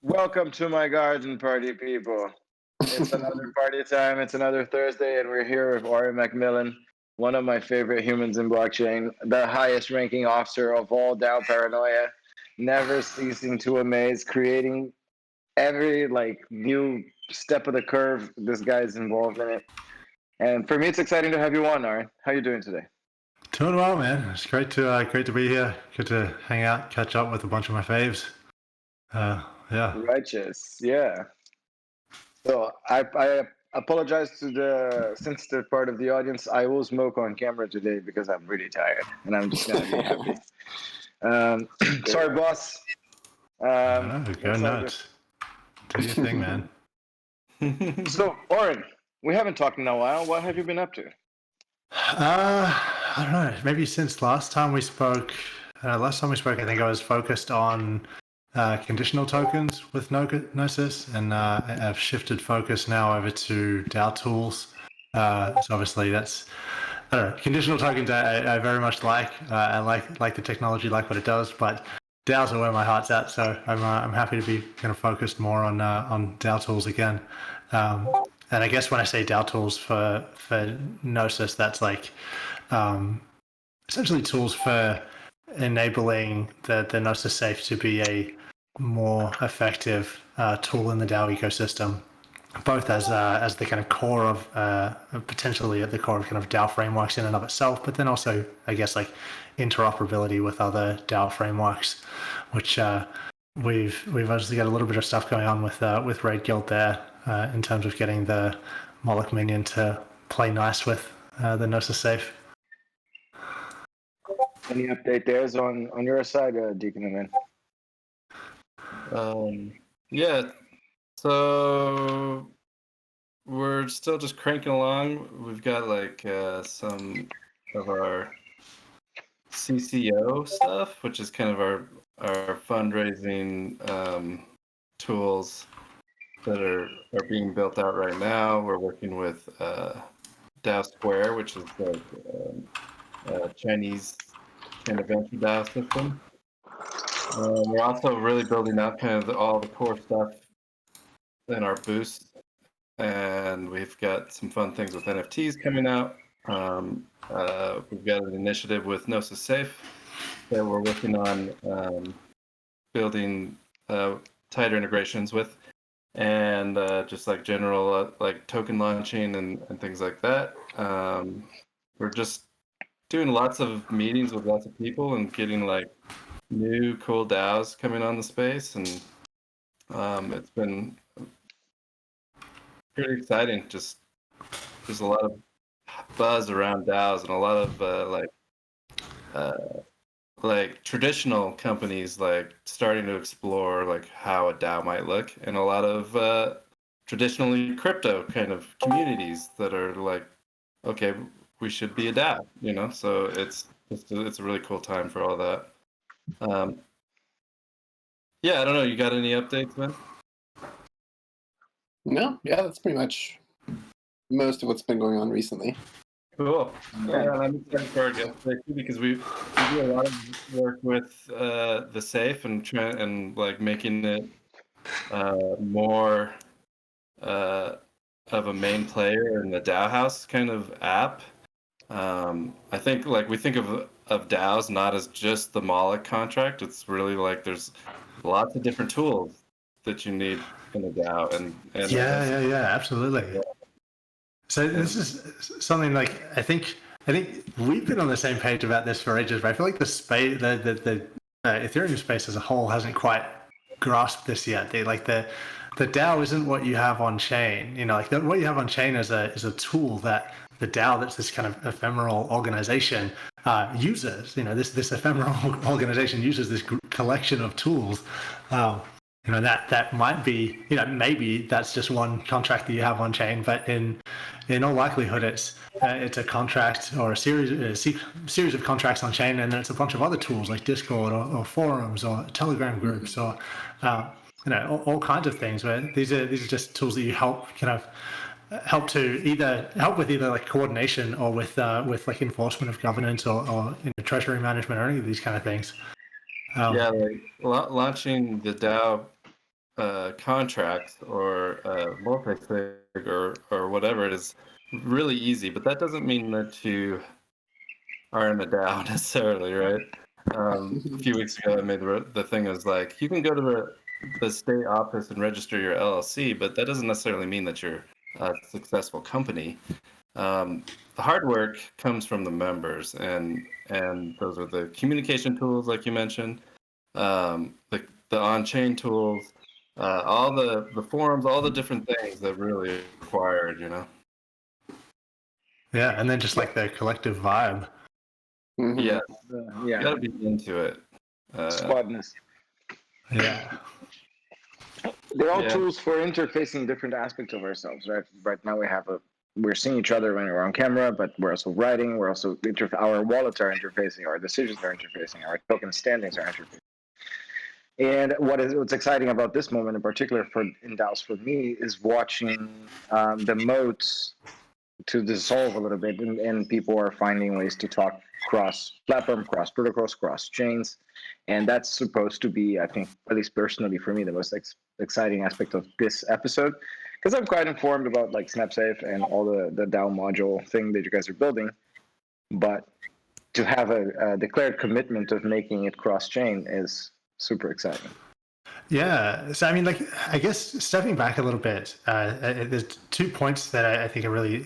Welcome to my garden party, people. It's another party time. It's another Thursday, and we're here with Auryn Macmillan, one of my favorite humans in blockchain, the highest ranking officer of all DAO paranoia, never ceasing to amaze, creating every new step of the curve. This guy's involved in it, and for me, it's exciting to have you on, Auryn. How you doing today? Doing well, man. It's great to be here. Good to hang out, catch up with a bunch of my faves. Yeah. Righteous, yeah. So I apologize to the sensitive part of the audience. I will smoke on camera today because I'm really tired, and I'm just gonna be happy. Sorry, boss. Go nuts. Do your thing, man. So, Auryn, we haven't talked in a while. What have you been up to? I don't know. Maybe since last time we spoke, I think I was focused on conditional tokens with Gnosis, and I've shifted focus now over to DAO tools. So obviously that's, I don't know, conditional tokens I very much like. I like the technology, like what it does, but DAOs are where my heart's at. So I'm happy to be kind of focused more on DAO tools again. And I guess when I say DAO tools for Gnosis, that's like essentially tools for enabling the Gnosis safe to be a more effective tool in the DAO ecosystem, both as the kind of core of potentially at the core of kind of DAO frameworks in and of itself, but then also I guess like interoperability with other DAO frameworks, which we've obviously got a little bit of stuff going on with Raid Guild there in terms of getting the Moloch minion to play nice with the Gnosis safe. Any update there on your side, Deacon and Yeah, so we're still just cranking along. We've got like some of our CCO stuff, which is kind of our fundraising tools that are being built out right now. We're working with DAO Square, which is like a Chinese kind of venture DAO system. We're also really building out kind of all the core stuff in our boost, and we've got some fun things with NFTs coming out. We've got an initiative with Gnosis Safe that we're working on building tighter integrations with, and just like general like token launching and things like that. We're just doing lots of meetings with lots of people and getting like new cool DAOs coming on the space, and it's been pretty exciting. Just there's a lot of buzz around DAOs and a lot of like traditional companies like starting to explore like how a DAO might look, and a lot of traditionally crypto kind of communities that are like, okay, we should be a DAO, you know. So it's a really cool time for all that. Yeah, I don't know. You got any updates, man? No, yeah, that's pretty much most of what's been going on recently. Cool. Yeah, I'm excited for our guest today too, because we do a lot of work with the safe and like making it more of a main player in the DAOhaus kind of app. I think like we think of DAOs not as just the Moloch contract. It's really like there's lots of different tools that you need in a DAO, and yeah, absolutely. Yeah. So this is something like I think we've been on the same page about this for ages, but I feel like the space, the Ethereum space as a whole hasn't quite grasped this yet. The DAO isn't what you have on chain. You know, like what you have on chain is a tool that the DAO, that's this kind of ephemeral organization, uses. You know, this ephemeral organization uses this collection of tools. You know, that might be, you know, maybe that's just one contract that you have on chain, but in all likelihood, it's a contract or a series of contracts on chain, and then it's a bunch of other tools like Discord or forums or Telegram groups or you know, all kinds of things. Where these are just tools that you help with either like coordination or with like enforcement of governance or you know, treasury management or any of these kind of things. Yeah, like launching the DAO contracts or multi-sig or whatever it is really easy, but that doesn't mean that you are in the DAO necessarily, right? A few weeks ago, I made the thing was like, you can go to the state office and register your LLC, but that doesn't necessarily mean that you're a successful company. The hard work comes from the members, and those are the communication tools, like you mentioned, the on-chain tools, all the forums, all the different things that really are required, you know. Yeah, and then just like the collective vibe. Yeah, Yeah. you gotta be into it. Squadness. Yeah. They're all Yeah. tools for interfacing different aspects of ourselves, right? Right now we're seeing each other when we're on camera, but we're also writing. We're also our wallets are interfacing, our decisions are interfacing, our token standings are interfacing. And what's exciting about this moment in particular in DAOs for me is watching the moats to dissolve a little bit, and people are finding ways to talk cross-platform, cross-protocols, cross-chains, and that's supposed to be, I think, at least personally for me, the most exciting aspect of this episode, because I'm quite informed about like SnapSafe and all the DAO module thing that you guys are building, but to have a declared commitment of making it cross-chain is super exciting. Yeah. So, I mean, like, I guess stepping back a little bit, there's 2 points that I think are really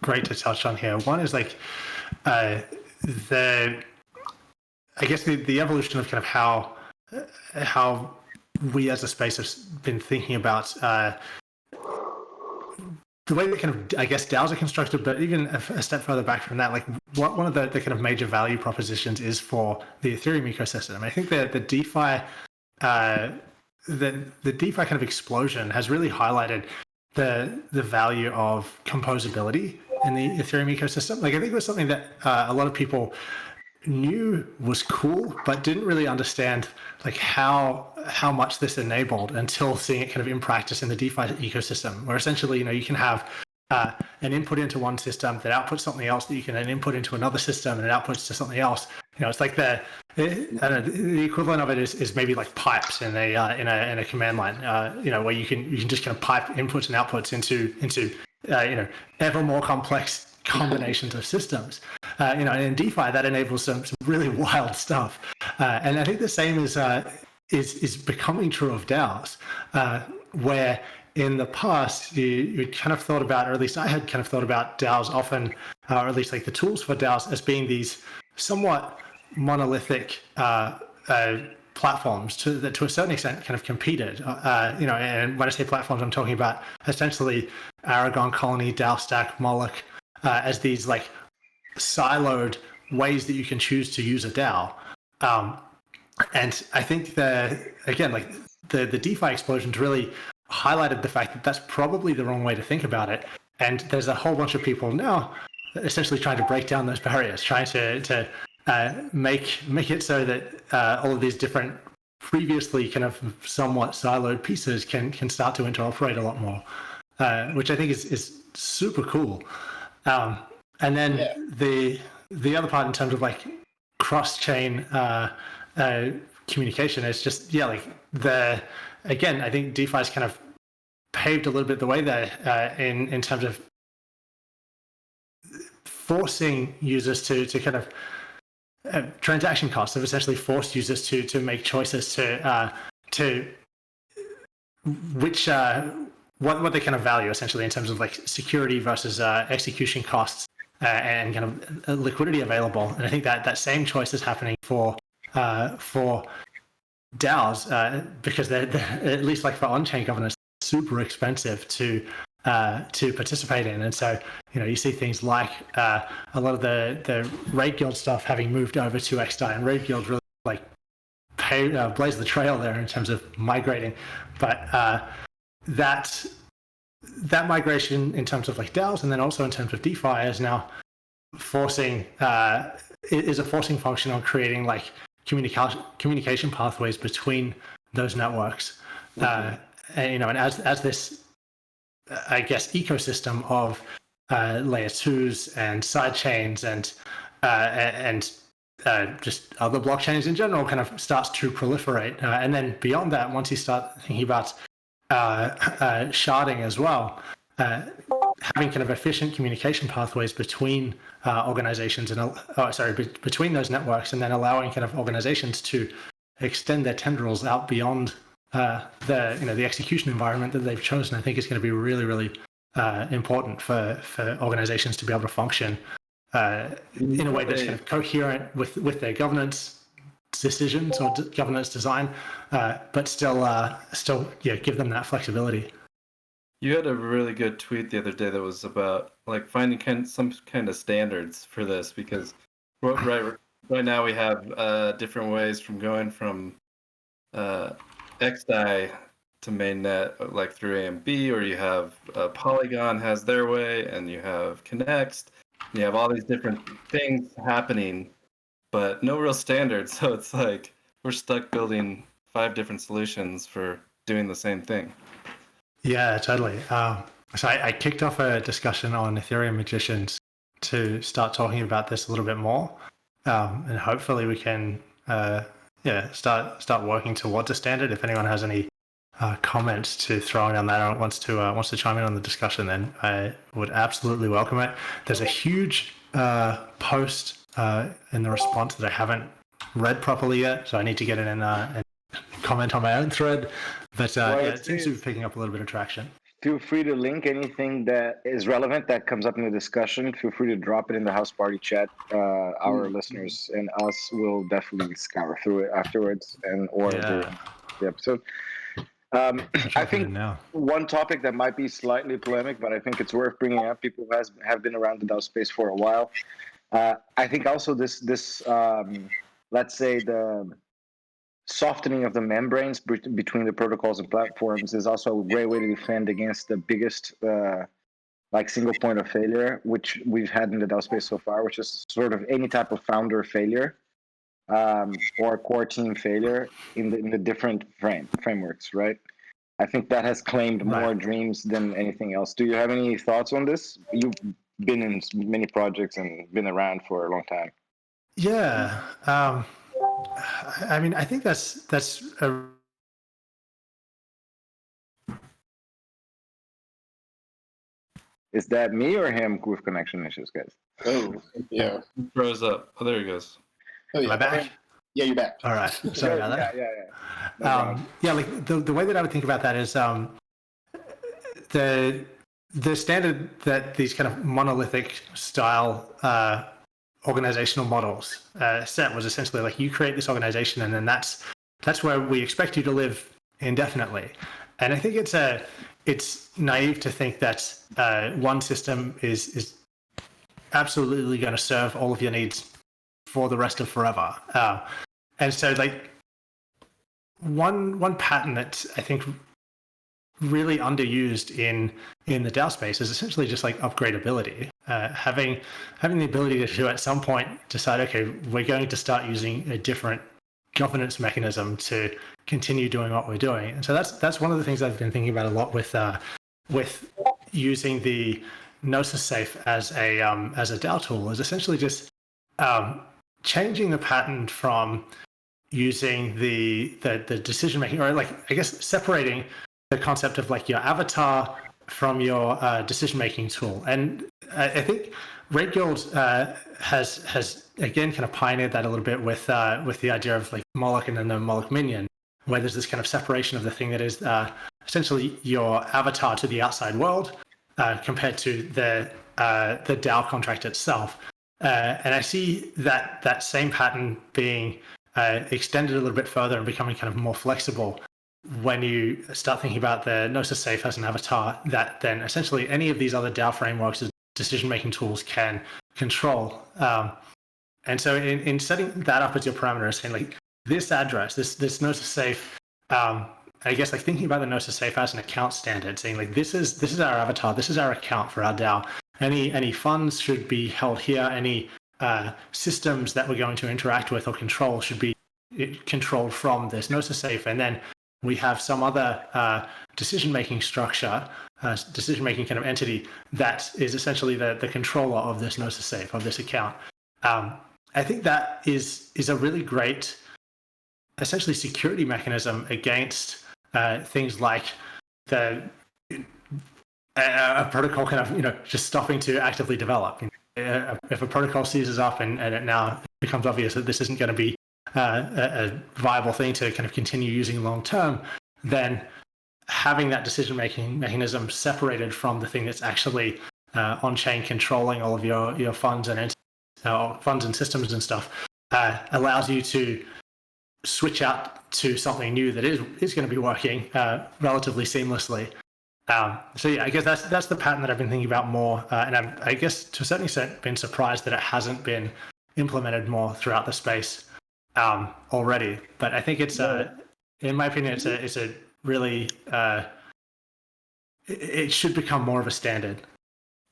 great to touch on here. One is like the evolution of kind of how we as a space have been thinking about the way that kind of, I guess, DAOs are constructed, but even a step further back from that, like one of the kind of major value propositions is for the Ethereum ecosystem. I think that the DeFi the DeFi kind of explosion has really highlighted the value of composability in the Ethereum ecosystem. Like, I think it was something that a lot of people knew was cool, but didn't really understand like how much this enabled until seeing it kind of in practice in the DeFi ecosystem, where essentially, you can have an input into one system that outputs something else that you can then input into another system and it outputs to something else. It's like the equivalent of it is maybe like pipes in a command line, where you can just kind of pipe inputs and outputs into ever more complex combinations of systems. And in DeFi that enables some really wild stuff. And I think the same is becoming true of DAOs, where in the past you kind of thought about, or at least I had kind of thought about DAOs often, or at least like the tools for DAOs as being these somewhat monolithic platforms that to a certain extent kind of competed. And when I say platforms, I'm talking about essentially Aragon, Colony, DAO Stack, Moloch, as these like siloed ways that you can choose to use a DAO. And I think the DeFi explosions really highlighted the fact that that's probably the wrong way to think about it. And there's a whole bunch of people now essentially trying to break down those barriers, trying to make it so that all of these different previously kind of somewhat siloed pieces can start to interoperate a lot more, which I think is super cool. And then the other part in terms of like cross-chain communication is just again, I think DeFi's kind of paved a little bit the way there in terms of forcing users to kind of transaction costs, have essentially forced users to make choices to which what they kind of value essentially in terms of like security versus execution costs and kind of liquidity available. And I think that same choice is happening for DAOs because they're at least like for on-chain governance, super expensive to participate in. And so you see things like a lot of the Raid Guild stuff having moved over to XDAI, and Raid Guild really like blaze the trail there in terms of migrating. But that migration in terms of like DAOs and then also in terms of DeFi is now forcing is a forcing function on creating like communication pathways between those networks. And as this, I guess, ecosystem of layer 2s and side chains and just other blockchains in general kind of starts to proliferate. And then beyond that, once you start thinking about sharding as well, having kind of efficient communication pathways between organizations and between those networks, and then allowing kind of organizations to extend their tendrils out beyond the execution environment that they've chosen, I think is going to be really, really important for organizations to be able to function in a way that's kind of coherent with their governance decisions or governance design, but still give them that flexibility. You had a really good tweet the other day that was about like finding some kind of standards for this, because right now we have different ways from going from XDAI to mainnet, like through AMB, or you have Polygon has their way, and you have Connext. You have all these different things happening, but no real standard. So it's like we're stuck building 5 different solutions for doing the same thing. Yeah, totally. So I kicked off a discussion on Ethereum Magicians to start talking about this a little bit more, and hopefully we can start working towards a standard. If anyone has any comments to throw in on that or wants to chime in on the discussion, then I would absolutely welcome it. There's a huge post in the response that I haven't read properly yet, so I need to get it in and comment on my own thread. But it seems to be picking up a little bit of traction. Feel free to link anything that is relevant that comes up in the discussion. Feel free to drop it in the house party chat. Our listeners and us will definitely scour through it afterwards or during the episode. I think one topic that might be slightly polemic, but I think it's worth bringing up. People who have been around the DAO space for a while. I think also this let's say the softening of the membranes between the protocols and platforms is also a great way to defend against the biggest single point of failure, which we've had in the DAO space so far, which is sort of any type of founder failure or core team failure in the different frameworks, right? I think that has claimed more dreams than anything else. Do you have any thoughts on this? You've been in many projects and been around for a long time. Yeah. I mean, I think that's a... Is that me or him with connection issues, guys? Oh, yeah. He froze up. Oh, there he goes. Oh, yeah. Am I back? Yeah, you're back. All right. Sorry about that. Yeah. Like the way that I would think about that is the standard that these kind of monolithic style organizational models set was essentially like you create this organization and then that's where we expect you to live indefinitely. And I think it's naive to think that one system is absolutely going to serve all of your needs for the rest of forever. And so like one pattern that I think really underused in the DAO space is essentially just like upgradability. Having the ability to at some point decide, okay, we're going to start using a different governance mechanism to continue doing what we're doing. And so that's one of the things I've been thinking about a lot with using the Gnosis Safe as a DAO tool, is essentially just changing the pattern from using the decision making, or like I guess separating the concept of like your avatar from your decision making tool. And I think Red Guild has again kind of pioneered that a little bit with the idea of like Moloch and then the Moloch minion, where there's this kind of separation of the thing that is essentially your avatar to the outside world compared to the DAO contract itself. And I see that same pattern being extended a little bit further and becoming kind of more flexible when you start thinking about the Gnosis Safe as an avatar that then essentially any of these other DAO frameworks as decision-making tools can control. And so in setting that up as your parameter, saying like this address, this Gnosis Safe, I guess like thinking about the Gnosis Safe as an account standard, saying like this is our avatar, this is our account for our DAO. Any funds should be held here. Any systems that we're going to interact with or control should be controlled from this Gnosis Safe. And then we have some other decision-making structure, decision-making kind of entity that is essentially the controller of this Gnosis Safe, of this account. I think that is a really great, essentially, security mechanism against things like a protocol kind of just stopping to actively develop. If a protocol seizes up and it now becomes obvious that this isn't going to be a viable thing to kind of continue using long term, then having that decision making mechanism separated from the thing that's actually on chain controlling all of your funds and funds and systems and stuff allows you to switch out to something new that is going to be working relatively seamlessly. So yeah, I guess that's the pattern that I've been thinking about more, and I guess to a certain extent been surprised that it hasn't been implemented more throughout the space already. But I think it's, in my opinion, it's a really it should become more of a standard.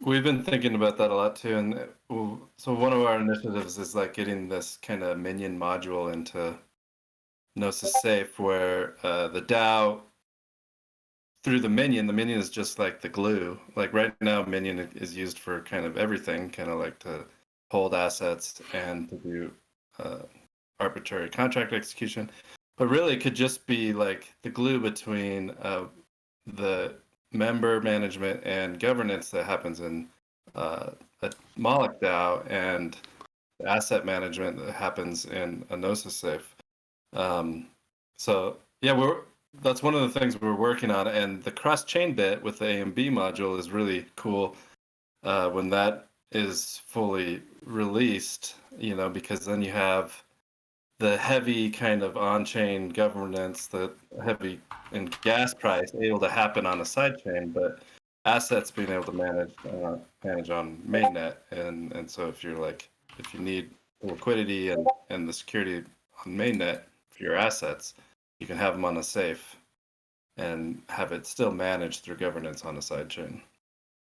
We've been thinking about that a lot too, and so one of our initiatives is like getting this kind of minion module into Gnosis Safe, where the DAO, through the minion is just like the glue. Like right now, minion is used for kind of everything, kind of like to hold assets and to do arbitrary contract execution. But really, it could just be like the glue between the member management and governance that happens in a Moloch DAO and asset management that happens in a Gnosis Safe. So yeah, that's one of the things we're working on, and the cross-chain bit with the AMB module is really cool when that is fully released, because then you have the heavy kind of on-chain governance, the heavy in gas price able to happen on a side chain, but assets being able to manage on mainnet. And so if you need liquidity and the security on mainnet for your assets, you can have them on a safe and have it still managed through governance on a side chain.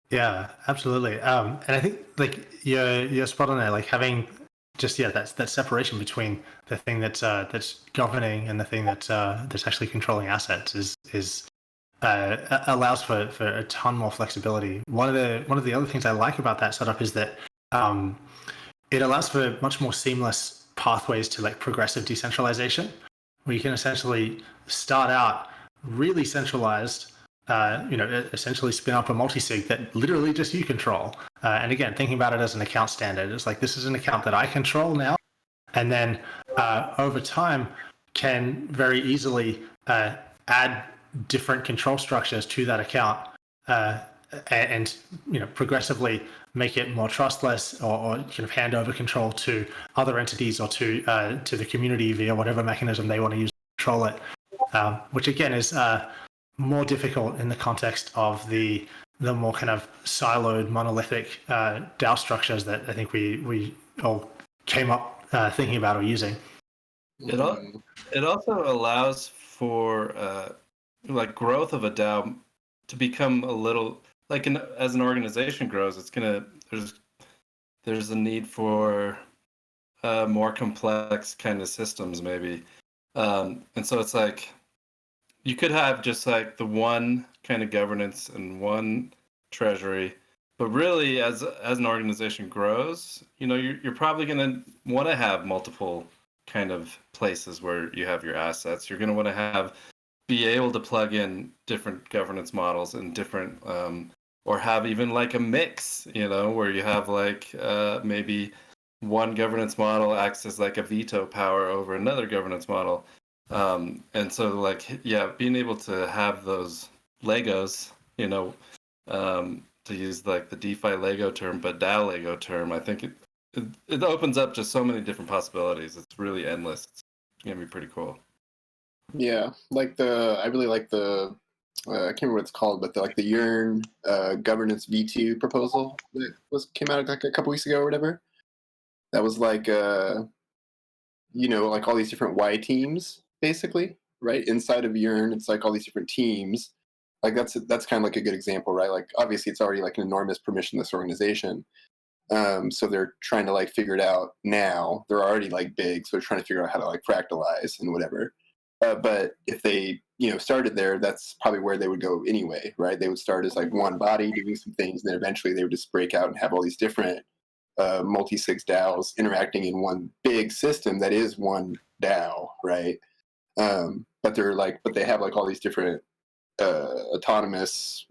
Yeah, absolutely. And I think like you're spot on there. Like having just that separation between the thing that's governing and the thing that's actually controlling assets is allows for a ton more flexibility. One of the other things I like about that setup is that it allows for much more seamless pathways to like progressive decentralization, where you can essentially start out really centralized, essentially spin up a multi-sig that literally just you control. And again, thinking about it as an account standard, it's like, this is an account that I control now. And then over time can very easily add different control structures to that account and progressively make it more trustless or kind of hand over control to other entities or to the community via whatever mechanism they want to use to control it, which again is more difficult in the context of the more kind of siloed monolithic DAO structures that I think we all came up thinking about or using. It also allows for like growth of a DAO to become a little like as an organization grows, there's a need for more complex kind of systems maybe, and so it's like you could have just like the one kind of governance and one treasury, but really as an organization grows, you're probably going to want to have multiple kind of places where you have your assets. You're going to want to be able to plug in different governance models and different or have even like a mix, where you have like maybe one governance model acts as like a veto power over another governance model. And so like, yeah, being able to have those Legos, to use like the DeFi Lego term, but DAO Lego term, I think it opens up just so many different possibilities. It's really endless. It's going to be pretty cool. Yeah, I really like the I can't remember what it's called, but the Yearn governance V2 proposal that came out like a couple weeks ago or whatever. That was like like all these different Y teams basically, right? Inside of Yearn, it's like all these different teams. Like that's kind of like a good example, right? Like obviously it's already like an enormous permissionless organization. So they're trying to like figure it out now. They're already like big, so they're trying to figure out how to like fractalize and whatever. But if they, started there, that's probably where they would go anyway, right? They would start as like one body doing some things, and then eventually they would just break out and have all these different multi-sig DAOs interacting in one big system that is one DAO, right? But they have like all these different autonomous,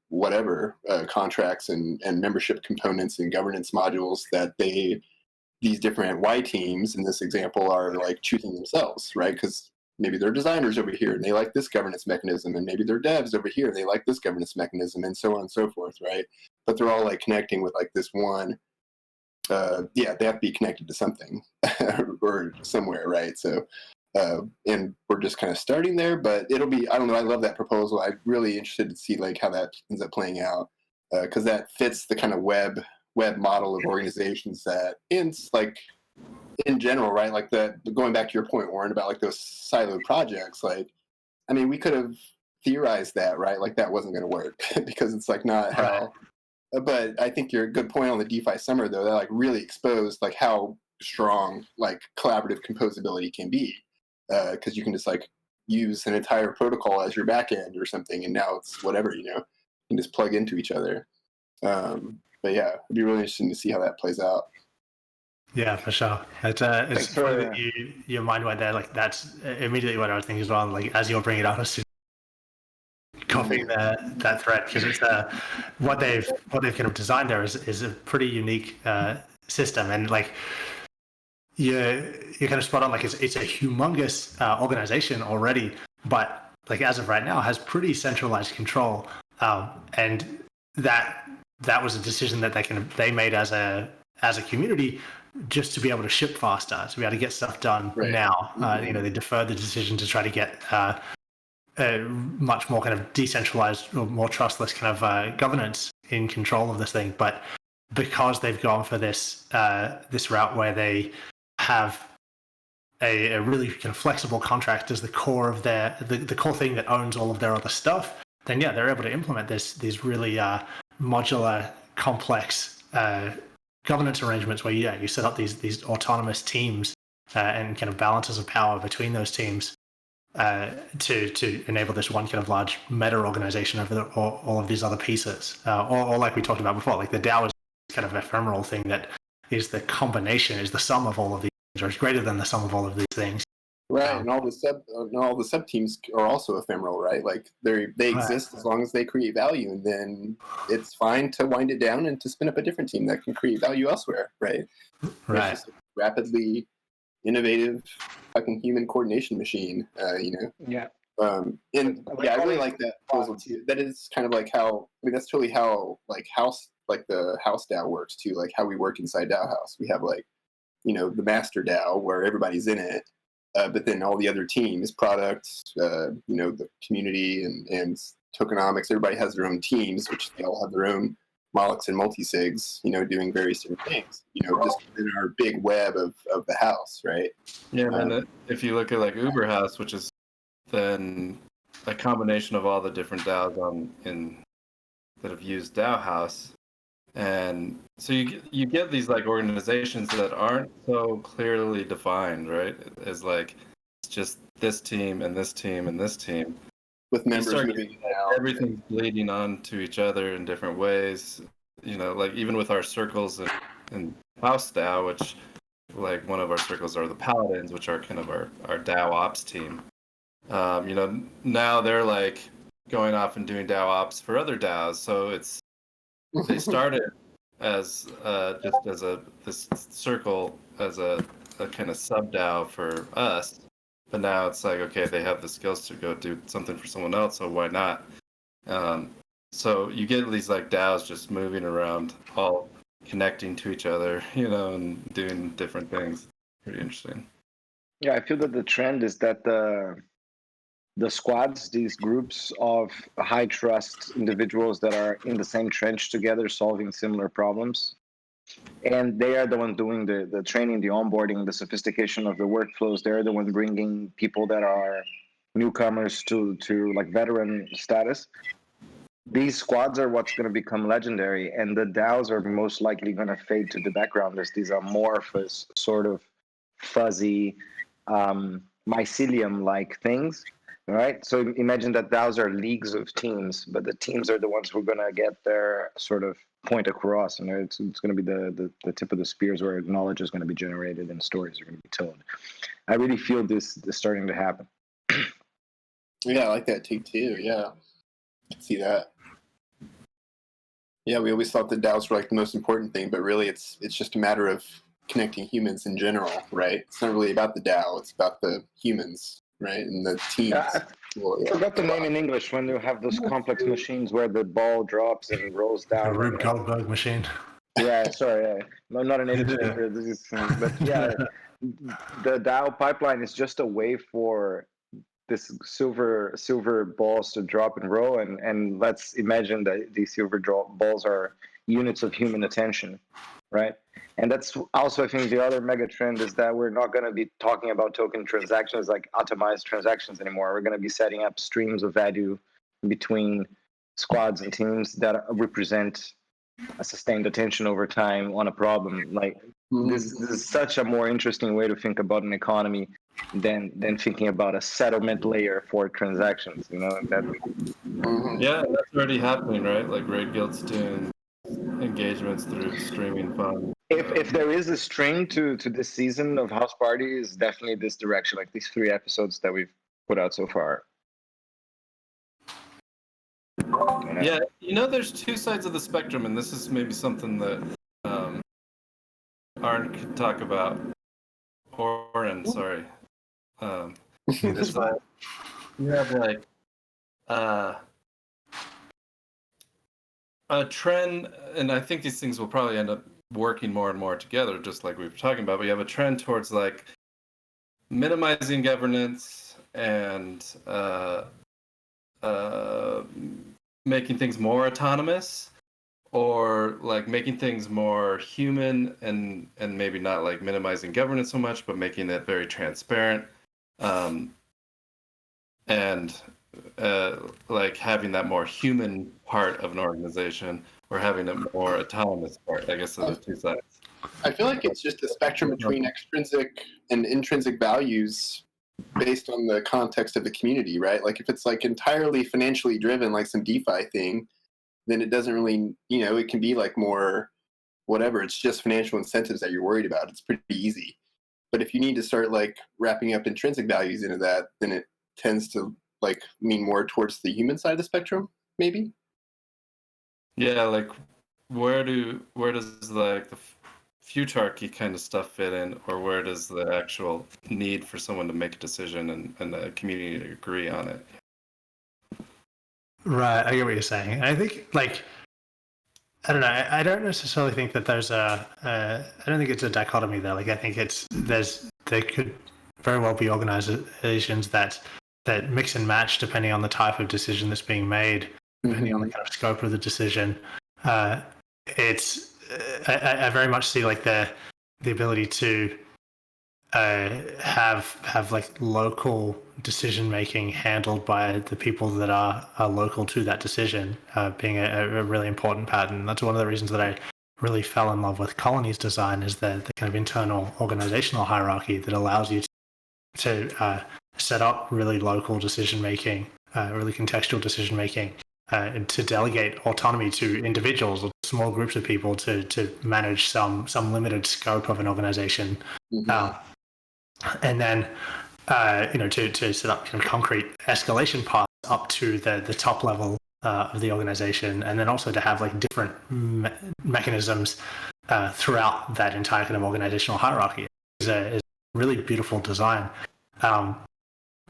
whatever contracts and membership components and governance modules that these different Y teams in this example are like choosing themselves, right? Because maybe they're designers over here and they like this governance mechanism, and maybe they're devs over here and they like this governance mechanism, and so on and so forth, right? But they're all like connecting with like this one. They have to be connected to something or somewhere, right? So. And we're just kind of starting there, but it'll be, I don't know, I love that proposal. I'm really interested to see like how that ends up playing out, because that fits the kind of web model of organizations that in general, right? Like going back to your point, Warren, about like those siloed projects, like, I mean, we could have theorized that, right? Like that wasn't going to work because it's like not how, but I think you're a good point on the DeFi summer though, that like really exposed like how strong like collaborative composability can be. Because you can just like use an entire protocol as your backend or something, and now it's whatever, you can just plug into each other. But yeah, it'd be really interesting to see how that plays out. Yeah, for sure. It's funny that your mind went there. Like that's immediately what I was thinking as well. Like as you're bringing it up, I was just copying that thread, because it's what they've kind of designed there is a pretty unique system, and like. You're kind of spot on. Like it's a humongous organization already, but like as of right now, has pretty centralized control. And that was a decision that they made as a community, just to be able to ship faster, to be able to get stuff done now. They deferred the decision to try to get a much more kind of decentralized or more trustless kind of governance in control of this thing. But because they've gone for this route where they have a really kind of flexible contract as the core of the core thing that owns all of their other stuff, then yeah, they're able to implement these really modular, complex governance arrangements where you set up these autonomous teams and kind of balances of power between those teams to enable this one kind of large meta organization over all of these other pieces. Or like we talked about before, like the DAO is kind of an ephemeral thing that is the combination, is the sum of all of these things, or is greater than the sum of all of these things. Right, and all the sub teams are also ephemeral, right? Like they exist as long as they create value, and then it's fine to wind it down and to spin up a different team that can create value elsewhere, right? Right. It's just a rapidly innovative fucking human coordination machine, Yeah. I really like that proposal too. That is kind of like how, that's totally how like the house DAO works too, like how we work inside DAOhaus. We have like, the master DAO where everybody's in it, but then all the other teams, products, the community and tokenomics, everybody has their own teams, which they all have their own molochs and multi-sigs, doing various different things, just in our big web of the house, right? Yeah, and if you look at like Uberhouse, which is then a combination of all the different DAOs that have used DAOhaus. And so you get these like organizations that aren't so clearly defined, right? As like it's just this team and this team and this team. With members moving out. Everything's bleeding on to each other in different ways. Like even with our circles and House DAO, which like one of our circles are the Paladins, which are kind of our DAO ops team. Now they're like going off and doing DAO ops for other DAOs. So they started as just as this circle as a kind of sub DAO for us, but now it's like, okay, they have the skills to go do something for someone else, so why not? So you get these like DAOs just moving around, all connecting to each other, and doing different things. Pretty interesting. Yeah, I feel that the trend is that the squads, these groups of high trust individuals that are in the same trench together, solving similar problems, and they are the ones doing the training, the onboarding, the sophistication of the workflows. They're the ones bringing people that are newcomers to like veteran status. These squads are what's going to become legendary, and the DAOs are most likely going to fade to the background as these amorphous, sort of fuzzy, mycelium-like things right? So imagine that DAOs are leagues of teams, but the teams are the ones who are going to get their sort of point across, and it's going to be the tip of the spears where knowledge is going to be generated and stories are going to be told. I really feel this starting to happen. Yeah, I like that take too. Yeah, I can see that. Yeah, we always thought that DAOs were like the most important thing, but really it's just a matter of connecting humans in general, right? It's not really about the DAO; it's about the humans, right, and the teams. I forgot the name in English when you have those complex machines where the ball drops and rolls The down. Rube Goldberg machine. Yeah, sorry, I'm not a native speaker. But yeah, the DAO pipeline is just a way for this silver balls to drop and roll, and let's imagine that these silver balls are units of human attention, right? And that's also, I think, the other mega trend is that we're not going to be talking about token transactions like atomized transactions anymore. We're going to be setting up streams of value between squads and teams that represent a sustained attention over time on a problem. Like this is such a more interesting way to think about an economy than thinking about a settlement layer for transactions. You know that. Yeah, that's already happening, right? Like Raid Guild's doing engagements through streaming funds. If there is a string to this season of House Party, is definitely this direction. Like these 3 episodes that we've put out so far. Yeah, there's 2 sides of the spectrum, and this is maybe something that Auryn could talk about. Auryn, sorry. That's fine. You have like a trend, and I think these things will probably end up working more and more together, just like we were talking about. But you have a trend towards like minimizing governance and making things more autonomous, or like making things more human, and maybe not like minimizing governance so much, but making it very transparent, and like having that more human part of an organization, or having a more autonomous part. I guess those are 2 sides. I feel like it's just a spectrum between extrinsic and intrinsic values based on the context of the community, right? Like if it's like entirely financially driven, like some DeFi thing, then it doesn't really, it can be like more whatever. It's just financial incentives that you're worried about. It's pretty easy. But if you need to start like wrapping up intrinsic values into that, then it tends to like mean more towards the human side of the spectrum, maybe. Yeah, like where does like the futarchy kind of stuff fit in, or where does the actual need for someone to make a decision and the community to agree on it? Right, I get what you're saying. I think, like, I don't know. I don't necessarily think that there's I don't think it's a dichotomy there. Like, I think there could very well be organizations that mix and match depending on the type of decision that's being made, depending on the kind of scope of the decision. I very much see like the ability to have like local decision making handled by the people that are local to that decision being a really important pattern. That's one of the reasons that I really fell in love with Colony's design, is the kind of internal organizational hierarchy that allows you to set up really local decision making, really contextual decision making, and to delegate autonomy to individuals or small groups of people to manage some limited scope of an organization. And then, to set up kind of concrete escalation paths up to the top level of the organization, and then also to have like different mechanisms throughout that entire kind of organizational hierarchy. Is a really beautiful design.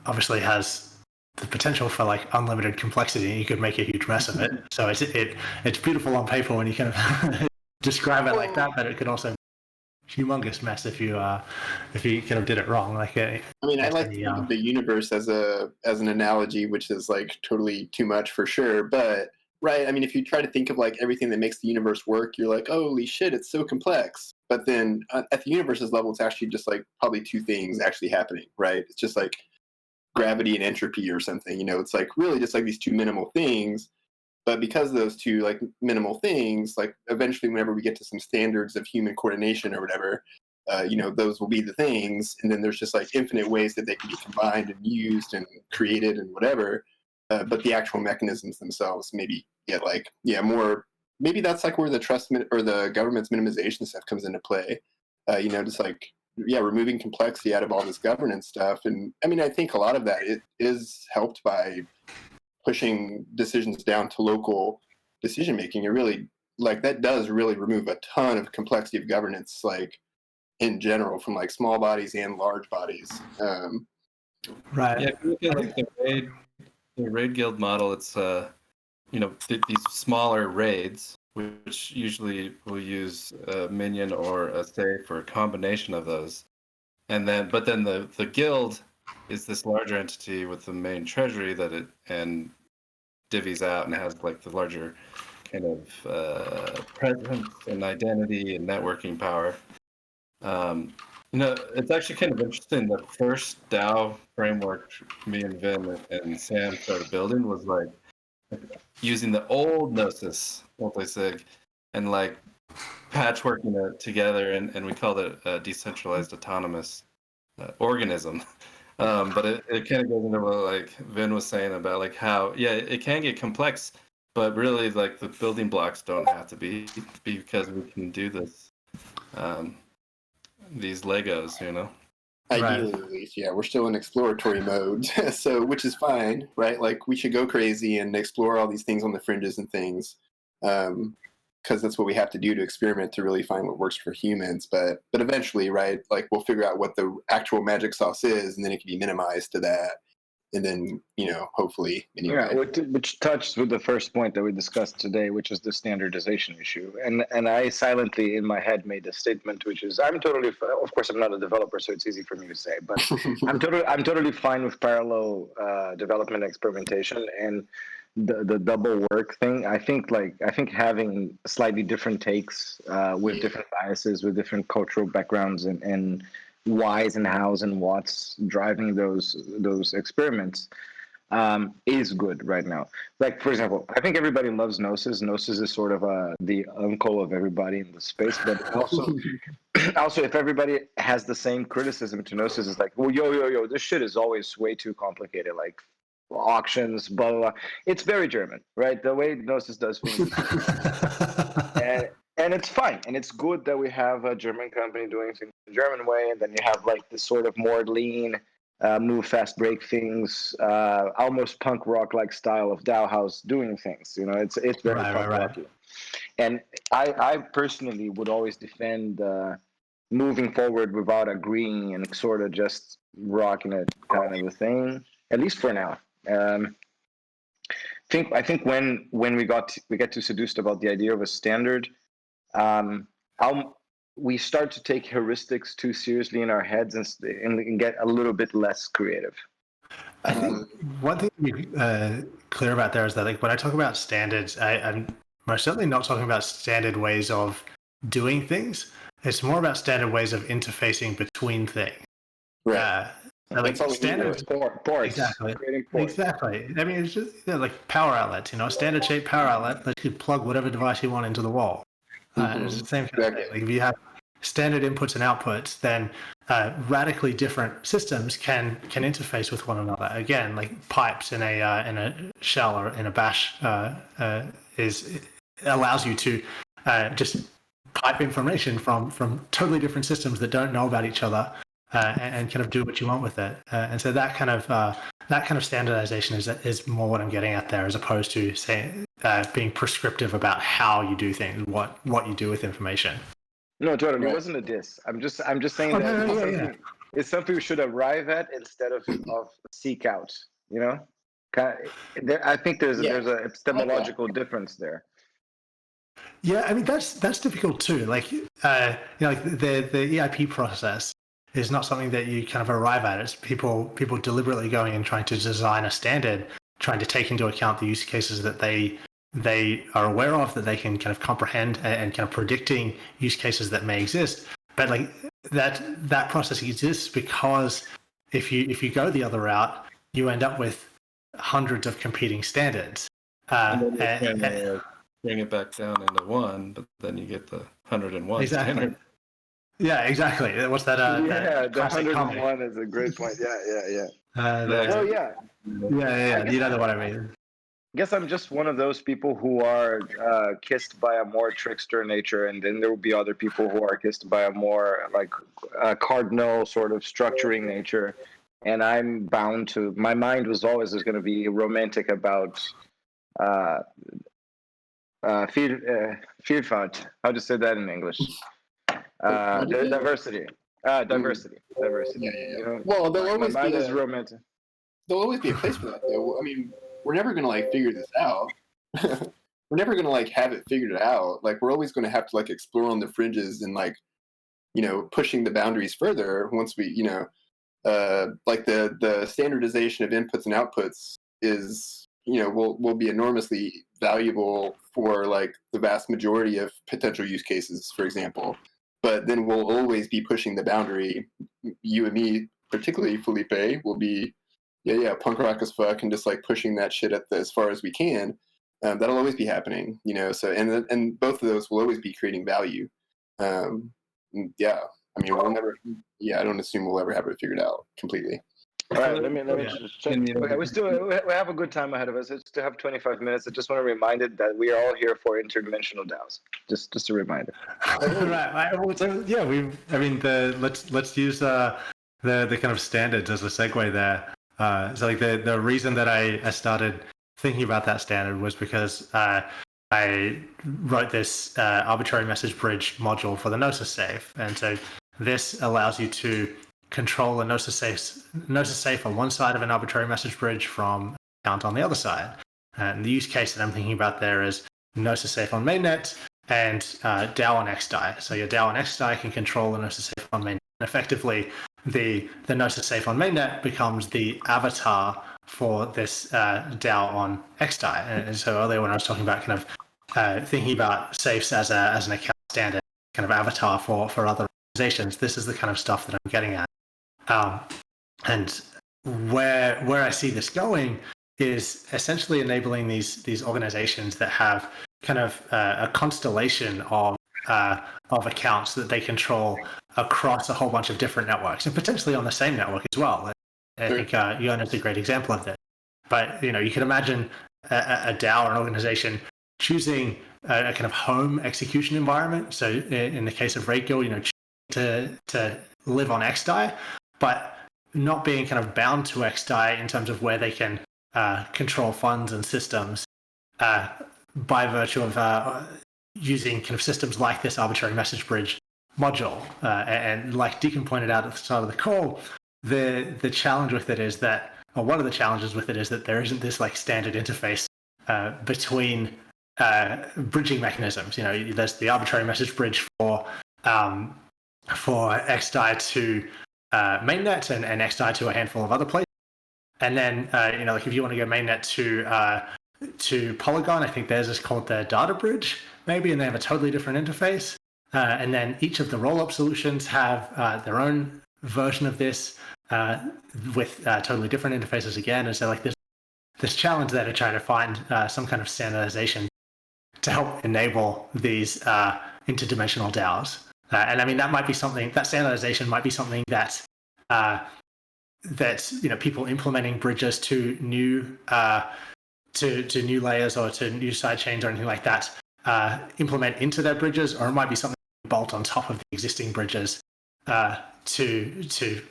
Obviously has the potential for like unlimited complexity. You could make a huge mess of it. So it's beautiful on paper when you kind of describe it like that, but it could also humongous mess if you kind of did it wrong. Like, I like to think of the universe as an analogy, which is like totally too much for sure. But right, I mean, if you try to think of like everything that makes the universe work, you're like, holy shit, it's so complex. But then at the universe's level, it's actually just like probably 2 things actually happening, right? It's just like gravity and entropy or something. It's like really just like these 2 minimal things. But because of those 2 like minimal things, like eventually whenever we get to some standards of human coordination or whatever, those will be the things, and then there's just like infinite ways that they can be combined and used and created and whatever. But the actual mechanisms themselves maybe get like more. Maybe that's like where the trust or the government's minimization stuff comes into play. Just like removing complexity out of all this governance stuff. And I mean, I think a lot of that it is helped by pushing decisions down to local decision making. It really like that does really remove a ton of complexity of governance, like in general, from like small bodies and large bodies. Right. Yeah, if you look at like the raid guild model, it's these smaller raids, which usually will use a minion or a safe or a combination of those, but then the guild is this larger entity with the main treasury that it and divvies out and has like the larger kind of presence and identity and networking power. It's actually kind of interesting. The first DAO framework me and Vin and Sam started building was like using the old Gnosis multisig and like patchworking it together, and we called it a decentralized autonomous organism. But it kind of goes into what like Vin was saying about like how it can get complex, but really like the building blocks don't have to be because we can do this. These Legos, Ideally, at least, we're still in exploratory mode, so which is fine, right? Like we should go crazy and explore all these things on the fringes and things, because that's what we have to do to experiment to really find what works for humans. But eventually, right? Like we'll figure out what the actual magic sauce is, and then it can be minimized to that, and then hopefully anyway. Which touches with the first point that we discussed today, which is the standardization issue. And I silently in my head made a statement, which is of course I'm not a developer, so it's easy for me to say, but I'm totally fine with parallel development experimentation and the double work thing. I think having slightly different takes with different biases, with different cultural backgrounds and whys and hows and what's driving those experiments is good right now. Like, for example, I think everybody loves Gnosis. Gnosis is sort of the uncle of everybody in the space, but also if everybody has the same criticism to Gnosis, it's like, well, yo, this shit is always way too complicated, like auctions, blah, blah, blah. It's very German, right? The way Gnosis does things. And it's fine, and it's good that we have a German company doing things the German way, and then you have like this sort of more lean, move fast, break things, almost punk rock like style of DAOhaus doing things. It's very punk rocky. And I personally would always defend moving forward without agreeing and sort of just rocking it kind of a thing, at least for now. I think when we get too seduced about the idea of a standard, we start to take heuristics too seriously in our heads and get a little bit less creative. I think one thing to be clear about there is that like when I talk about standards, I'm most certainly not talking about standard ways of doing things. It's more about standard ways of interfacing between things. Right. Like standard ports. Exactly. I mean, it's just like power outlets. Standard shape power outlet that you plug whatever device you want into the wall. It's the same kind of thing. Like if you have standard inputs and outputs, then radically different systems can interface with one another. Again, like pipes in a shell or in a bash allows you to just pipe information from totally different systems that don't know about each other and kind of do what you want with it. And so that kind of standardization is more what I'm getting at there, as opposed to saying being prescriptive about how you do things, what you do with information. No, totally. It wasn't a diss. I'm just saying it's something we should arrive at instead of seek out. I think there's a epistemological difference there. Yeah, I mean that's difficult too. Like like the EIP process is not something that you kind of arrive at. It's people deliberately going and trying to design a standard, trying to take into account the use cases that they are aware of, that they can kind of comprehend, and kind of predicting use cases that may exist. But like that process exists because if you go the other route, you end up with hundreds of competing standards. And bring it back down into one, but then you get the 101 exactly. standard. Yeah, exactly. What's that? Yeah, That the classic comedy. 101 is a great point. Yeah. The, Well, yeah. yeah. You know what I mean. I guess I'm just one of those people who are kissed by a more trickster nature, and then there will be other people who are kissed by a more like cardinal sort of structuring nature. And I'm bound to. My mind was always going to be romantic about uh, Vielfalt. How to say that in English? What is it? Diversity. Diversity. Yeah. You know, Well, my mind is romantic. there'll always be a place for that, though. I mean, we're never gonna like figure this out. We're never gonna like have it figured out. Like, we're always gonna have to like explore on the fringes and like, pushing the boundaries further once we, like the standardization of inputs and outputs is, will be enormously valuable for like the vast majority of potential use cases, for example. But then we'll always be pushing the boundary. You and me, particularly Felipe, will be punk rock as fuck and just like pushing that shit as far as we can. That'll always be happening, So and both of those will always be creating value. Yeah, I mean, we'll never. Yeah, I don't assume we'll ever have it figured out completely. All right, let me just check. Okay, we have a good time ahead of us. We still have 25 minutes. I just want to remind it that we are all here for interdimensional DAOs. Just a reminder. Right. Well, so, yeah, let's use the kind of standards as a segue there. So like the reason that I started thinking about that standard was because I wrote this arbitrary message bridge module for the Gnosis safe, and so this allows you to control a Gnosis safe on one side of an arbitrary message bridge from account on the other side. And the use case that I'm thinking about there is Gnosis safe on mainnet and DAO on XDAI. So your DAO on XDAI can control the Gnosis safe on mainnet. And effectively, the Gnosis safe on mainnet becomes the avatar for this DAO on XDAI. And so earlier when I was talking about kind of thinking about safes as an account standard kind of avatar for other organizations, this is the kind of stuff that I'm getting at. And where I see this going is essentially enabling these organizations that have kind of a constellation of accounts that they control across a whole bunch of different networks and potentially on the same network as well. I think Yona is a great example of this. But you can imagine a DAO or an organization choosing a kind of home execution environment. So in the case of Rakeal, to live on XDAI, but not being kind of bound to XDAI in terms of where they can control funds and systems by virtue of using kind of systems like this arbitrary message bridge module. And like Deacon pointed out at the start of the call, the challenge with it is that, or one of the challenges with it is that there isn't this like standard interface between bridging mechanisms. There's the arbitrary message bridge for XDAI to mainnet and XDAI to a handful of other places. And then, like if you want to go mainnet to Polygon, I think theirs is called the data bridge, maybe, and they have a totally different interface. And then each of the rollup solutions have their own version of this with totally different interfaces again. And so like this challenge there to try to find some kind of standardization to help enable these interdimensional DAOs. And I mean, that standardization might be something that people implementing bridges to new new layers or to new side chains or anything like that implement into their bridges, or it might be something bolt on top of the existing bridges to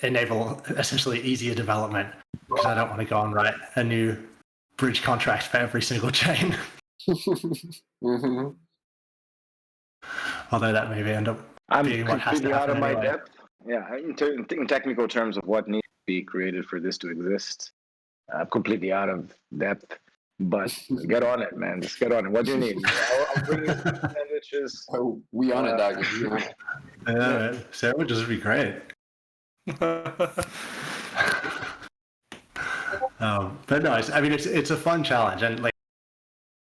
enable essentially easier development. Because I don't want to go and write a new bridge contract for every single chain. Mm-hmm. Although that maybe end up being what has to completely out happen of my anyway. depth. Yeah, in technical terms of what needs to be created for this to exist, I'm completely out of depth. But get on it, man. Just get on it. What do you need? I'll bring you sandwiches. Oh, we on it, doggy. We on it. Yeah, sandwiches would be great. But no, it's a fun challenge, and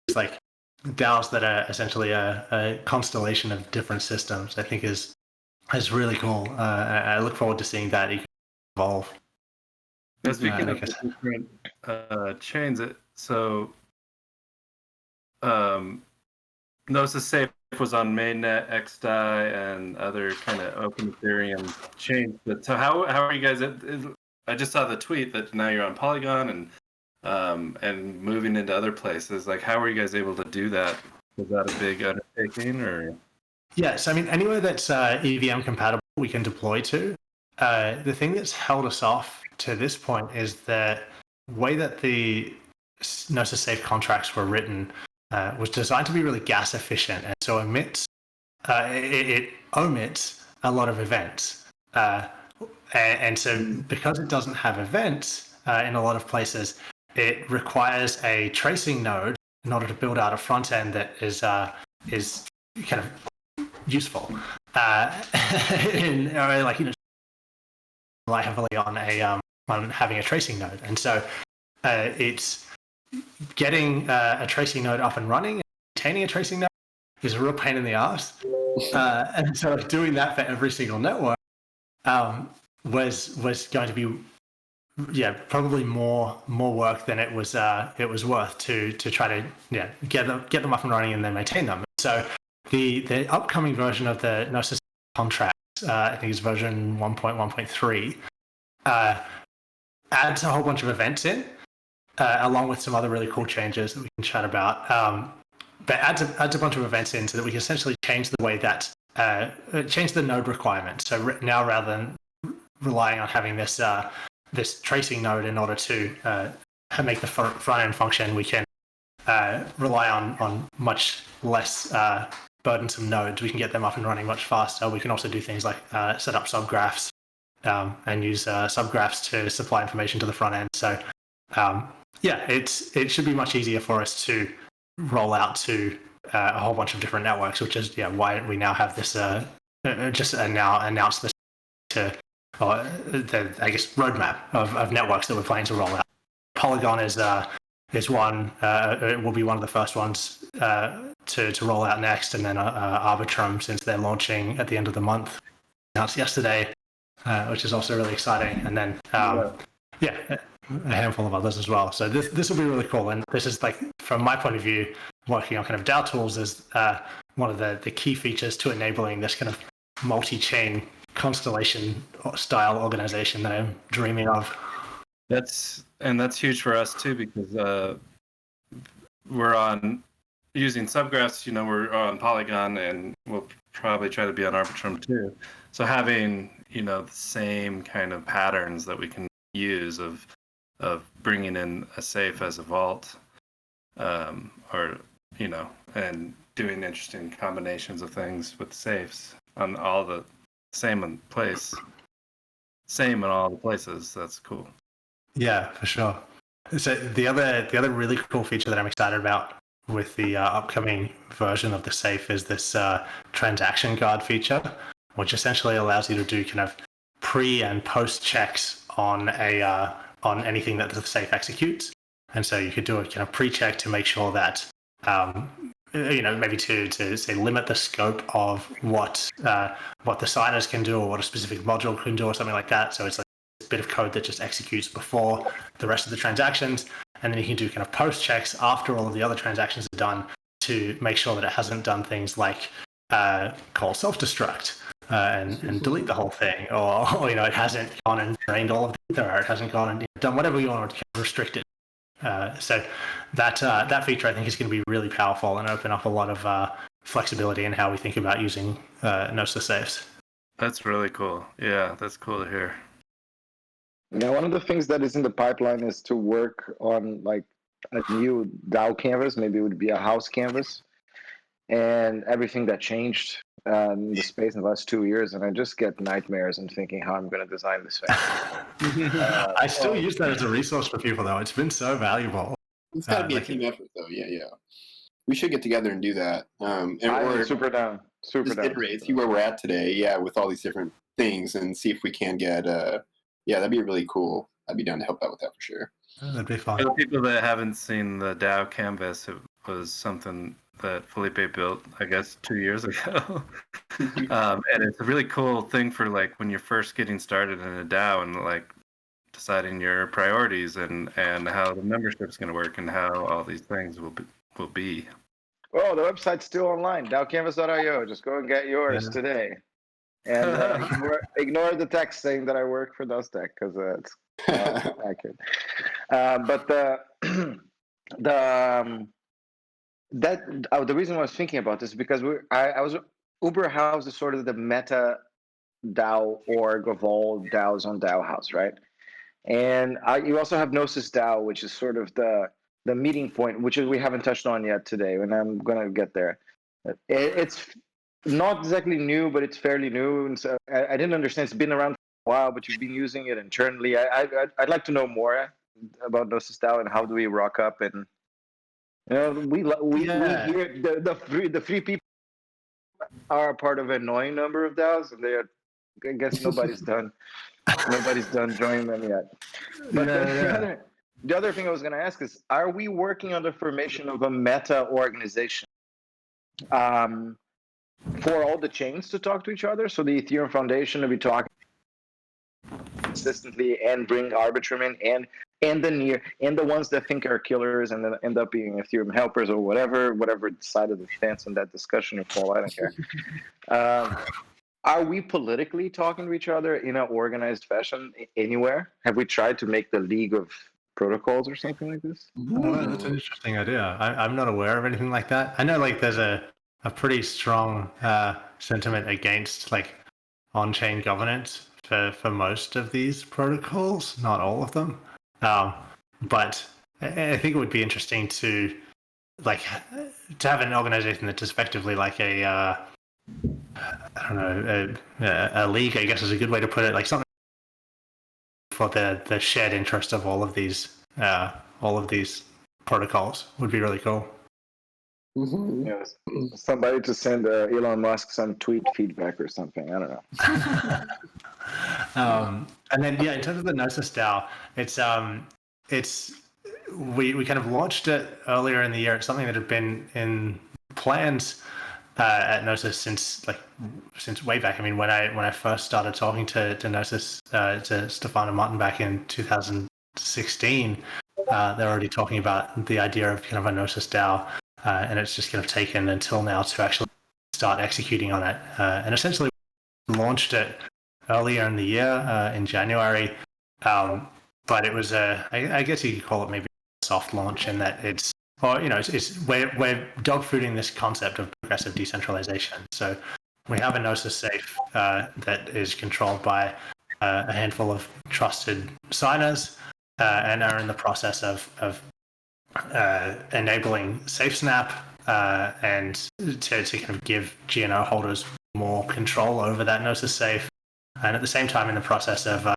it's like DAOs that are essentially a constellation of different systems. I think is really cool. I look forward to seeing that evolve. Speaking of different chains, Gnosis Safe was on mainnet, XDAI, and other kind of open Ethereum chains. But so how are you guys? I just saw the tweet that now you're on Polygon and moving into other places. Like, how are you guys able to do that? Was that a big undertaking, or? Yes, I mean, anywhere that's EVM compatible, we can deploy to. The thing that's held us off to this point is the way that the Gnosis Safe contracts were written was designed to be really gas efficient, and so it omits a lot of events. And so because it doesn't have events in a lot of places, it requires a tracing node in order to build out a front end that is kind of useful. Rely heavily on having a tracing node, and so it's getting a tracing node up and running, and maintaining a tracing node is a real pain in the ass. And so doing that for every single network was going to be probably more work than it was worth to try to get them up and running and then maintain them. So the upcoming version of the Gnosis contract, I think it's version 1.1.3, adds a whole bunch of events in, along with some other really cool changes that we can chat about. But adds a bunch of events in so that we can essentially change the way that change the node requirement. So now, rather than relying on having this tracing node in order to make the front end function, we can rely on much less burdensome nodes. We can get them up and running much faster. We can also do things like set up subgraphs and use subgraphs to supply information to the front end. So it should be much easier for us to roll out to a whole bunch of different networks, which is why we now have this just now announced this to the roadmap of networks that we're planning to roll out. Polygon is one. It will be one of the first ones to roll out next, and then Arbitrum, since they're launching at the end of the month, announced yesterday, which is also really exciting. And then a handful of others as well. So this will be really cool. And this is, like, from my point of view, working on kind of DAO tools is one of the key features to enabling this kind of multi-chain constellation style organization that I'm dreaming of. That's huge for us too, because we're on using subgraphs. We're on Polygon, and we'll probably try to be on Arbitrum too. So having the same kind of patterns that we can use of bringing in a safe as a vault, and doing interesting combinations of things with safes on all the same in all the places. That's cool. Yeah, for sure. So the other really cool feature that I'm excited about with the upcoming version of the safe is this transaction guard feature, which essentially allows you to do kind of pre and post checks on anything that the safe executes. And so you could do a kind of pre-check to make sure that maybe to say limit the scope of what the signers can do, or what a specific module can do, or something like that. So it's like a bit of code that just executes before the rest of the transactions, and then you can do kind of post checks after all of the other transactions are done to make sure that it hasn't done things like call self-destruct and delete the whole thing, or it hasn't gone and drained all of the ether, or it hasn't gone and done whatever you want to restrict it. So that feature, I think, is going to be really powerful and open up a lot of flexibility in how we think about using Gnosis safes. That's really cool. Yeah, that's cool to hear. Now, one of the things that is in the pipeline is to work on like a new DAO canvas. Maybe it would be a house canvas, and everything that changed in the space in the last 2 years. And I just get nightmares and thinking how I'm going to design this thing. I still use that as a resource for people, though. It's been so valuable. It's got to be a team effort, though. Yeah. We should get together and do that. I'm super down. Iterate, see where we're at today, with all these different things, and see if we can get that'd be really cool. I'd be down to help out with that for sure. That'd be fun. For the people that haven't seen the DAO canvas, it was something that Felipe built, I guess, 2 years ago. And it's a really cool thing for like when you're first getting started in a DAO and like deciding your priorities and how the membership's going to work and how all these things will be. Oh, the website's still online. DAOcanvas.io. Just go and get yours today. And ignore the text saying that I work for Dustec because it's not accurate. But the reason I was thinking about this is because I was Uber House is sort of the meta DAO org of all DAOs on DAOhaus, right? And you also have Gnosis DAO, which is sort of the meeting point, which is we haven't touched on yet today, and I'm gonna get there. It's not exactly new, but it's fairly new, and so I didn't understand. It's been around for a while, but you've been using it internally. I'd like to know more about Gnosis DAO and how do we rock up and we hear the three people are part of an annoying number of DAOs, and I guess nobody's done joining them yet. But the other thing I was going to ask is, are we working on the formation of a meta organization for all the chains to talk to each other? So the Ethereum Foundation to be talking consistently and bring Arbitrum in, and the ones that think are killers and then end up being Ethereum helpers or whatever side of the fence in that discussion you fall, I don't care. Are we politically talking to each other in an organized fashion anywhere? Have we tried to make the League of Protocols or something like this? Well, that's an interesting idea. I'm not aware of anything like that. I know like there's a pretty strong sentiment against like on-chain governance for most of these protocols, not all of them. But I think it would be interesting to have an organization that's effectively like a I don't know, a league, I guess is a good way to put it, like something for the shared interest of all of these protocols would be really cool. Mm-hmm. Yes. Somebody to send Elon Musk some tweet feedback or something. I don't know. And then in terms of the Gnosis DAO, it's we kind of launched it earlier in the year. It's something that had been in plans at Gnosis since way back. I mean, when I first started talking to Gnosis to Stefan and Martin back in 2016, they're already talking about the idea of kind of a Gnosis DAO, and it's just kind of taken until now to actually start executing on it. And essentially launched it earlier in the year in January, but it was I guess you could call it maybe a soft launch in that it's we're dogfooding this concept of progressive decentralization. So we have a Gnosis safe that is controlled by a handful of trusted signers and are in the process of enabling SafeSnap and to kind of give GNO holders more control over that Gnosis safe, and at the same time in the process of